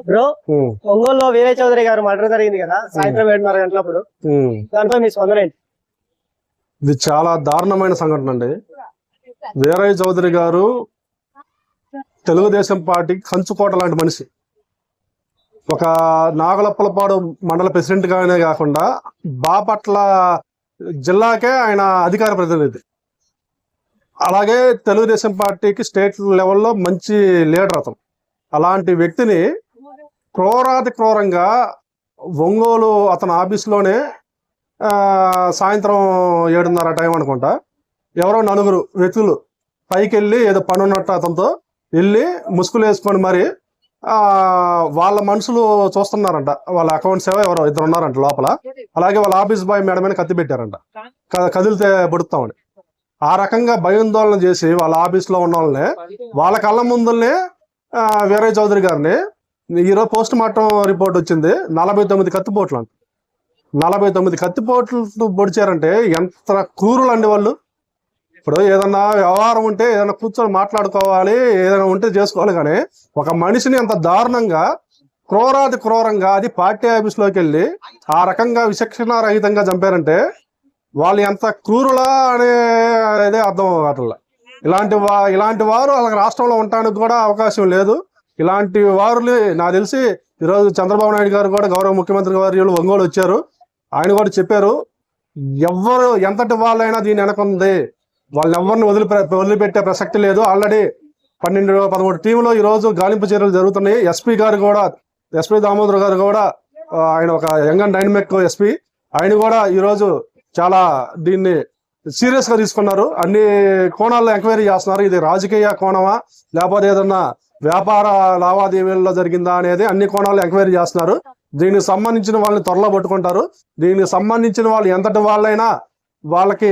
Bro ఒంగోలులో వీరయ్య చౌదరి గారు murder జరిగింది కదా సాయంత్రం 7:30 గంటలప్పుడు దాంట్లో మీ స్పందన ఏంటి? ఇది చాలా దారుణమైన సంఘటన అండి. వీరయ్య చౌదరి గారు తెలుగుదేశం పార్టీ కంచుకోట లాంటి మనిషి. ఒక నాగలప్పలపాడు మండల ప్రెసిడెంట్ గానే కాకుండా బాపట్ల జిల్లాకే ఆయన అధికార ప్రతినిధి. అలాగే తెలుగుదేశం పార్టీకి స్టేట్ లెవెల్లో మంచి లీడర్ అతను. అలాంటి వ్యక్తిని క్రూరాతి క్రూరంగా ఒంగోలు అతని ఆఫీస్లోనే సాయంత్రం 7:30 టైం అనుకుంటా ఎవరో 4 వ్యక్తులు పైకి వెళ్ళి ఏదో పని ఉన్నట్టు అతనితో వెళ్ళి ముసుగులు వేసుకొని మరి వాళ్ళ మనుషులు చూస్తున్నారంట. వాళ్ళ అకౌంట్స్ ఎవరో 2 ఉన్నారంట లోపల. అలాగే వాళ్ళ ఆఫీస్ బాయ్ మేడం మీద కత్తి పెట్టారంట, కదిలితే పడుతామని. ఆ రకంగా భయాందోళన చేసి వాళ్ళ ఆఫీస్లో ఉన్న వాళ్ళని వాళ్ళ కళ్ళ ముందుల్నే వీరయ్య చౌదరి గారిని ఈరోజు పోస్ట్ మార్టం రిపోర్ట్ వచ్చింది. 49 కత్తిపోట్లు అంట. 49 కత్తిపోట్లు పొడిచారంటే ఎంత క్రూరులు అండి వాళ్ళు. ఇప్పుడు ఏదన్నా వ్యవహారం ఉంటే ఏదైనా కూర్చొని మాట్లాడుకోవాలి, ఏదైనా ఉంటే చేసుకోవాలి. కానీ ఒక మనిషిని అంత దారుణంగా క్రూరాతి క్రూరంగా అది పార్టీ ఆఫీస్లోకి వెళ్ళి ఆ రకంగా విచక్షణారహితంగా చంపారంటే వాళ్ళు ఎంత క్రూరులా అనేది అర్థం కావట్లే. ఇలాంటి వారు వాళ్ళకి రాష్ట్రంలో ఉండడానికి కూడా అవకాశం లేదు. ఇలాంటి వారు నాకు తెలిసి ఈరోజు చంద్రబాబు నాయుడు గారు కూడా గౌరవ ముఖ్యమంత్రి గారు ఒంగోలు వచ్చారు. ఆయన కూడా చెప్పారు, ఎవరు ఎంతటి వాళ్ళైనా దీని వెనకుంది, వాళ్ళని ఎవరిని వదిలిపెట్టే ప్రసక్తి లేదు. ఆల్రెడీ 12-13 టీంలో ఈరోజు గాలింపు చర్యలు జరుగుతున్నాయి. ఎస్పీ దామోదర్ గారు కూడా ఆయన ఒక యంగ్ అండ్ డైనమిక్ ఎస్పీ. ఆయన కూడా ఈరోజు చాలా దీన్ని సీరియస్ గా తీసుకున్నారు. అన్ని కోణాల్లో ఎంక్వైరీ చేస్తున్నారు. ఇది రాజకీయ కోణమా లేకపోతే ఏదన్నా వ్యాపార లావాదేవీల్లో జరిగిందా అనేది అన్ని కోణాల్లో ఎంక్వైరీ చేస్తున్నారు. దీనికి సంబంధించిన వాళ్ళని త్వరలో పట్టుకుంటారు. దీనికి సంబంధించిన వాళ్ళు ఎంతటి వాళ్ళైనా వాళ్ళకి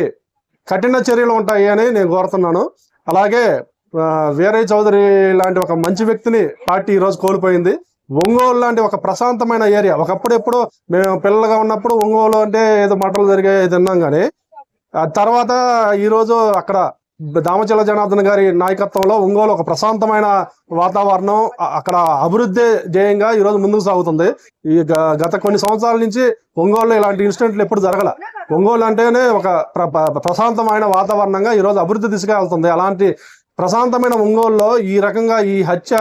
కఠిన చర్యలు ఉంటాయి అని నేను కోరుతున్నాను. అలాగే వీరయ్య చౌదరి లాంటి ఒక మంచి వ్యక్తిని పార్టీ ఈరోజు కోల్పోయింది. ఒంగోలు లాంటి ఒక ప్రశాంతమైన ఏరియా. ఒకప్పుడెప్పుడు మేము పిల్లలుగా ఉన్నప్పుడు ఒంగోలు అంటే ఏదో మటలు జరిగాయి తిన్నాం. కానీ ఆ తర్వాత ఈరోజు అక్కడ దామచల జనార్దన్ గారి నాయకత్వంలో ఒంగోలు ఒక ప్రశాంతమైన వాతావరణం, అక్కడ అభివృద్ధి ధ్యేయంగా ఈరోజు ముందుకు సాగుతుంది. ఈ గత కొన్ని సంవత్సరాల నుంచి ఒంగోలులో ఇలాంటి ఇన్సిడెంట్లు ఎప్పుడు జరగల. ఒంగోలు అంటేనే ఒక ప్రశాంతమైన వాతావరణంగా ఈరోజు అభివృద్ధి దిశగా వెళ్తుంది. అలాంటి ప్రశాంతమైన ఒంగోలులో ఈ రకంగా ఈ హత్య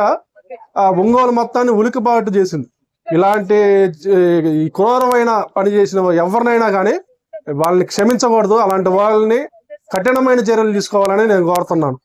ఒంగోలు మొత్తాన్ని ఉలికిపాటు చేసింది. ఇలాంటి ఈ క్రూరమైన పని చేసిన ఎవరినైనా కానీ వాళ్ళని క్షమించకూడదు. అలాంటి వాళ్ళని కఠినమైన చర్యలు తీసుకోవాలని నేను కోరుతున్నాను.